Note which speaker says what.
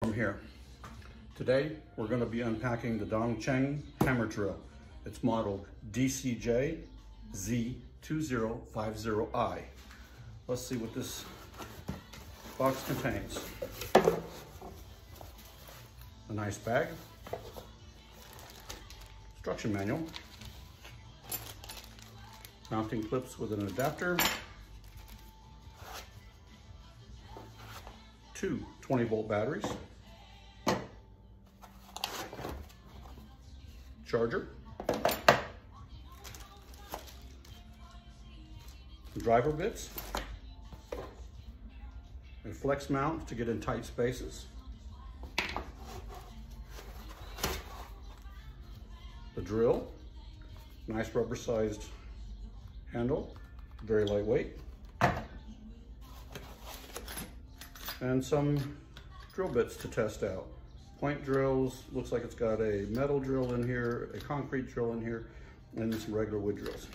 Speaker 1: From here. Today we're going to be unpacking the DongCheng hammer drill. It's model DCJ Z2050I. Let's see what this box contains. A nice bag, instruction manual, mounting clips with an adapter, two 20-volt batteries, charger, driver bits, a flex mount to get in tight spaces, the drill, nice rubber-sized handle, very lightweight, and some drill bits to test out. Point drills, looks like it's got a metal drill in here, a concrete drill in here, and some regular wood drills.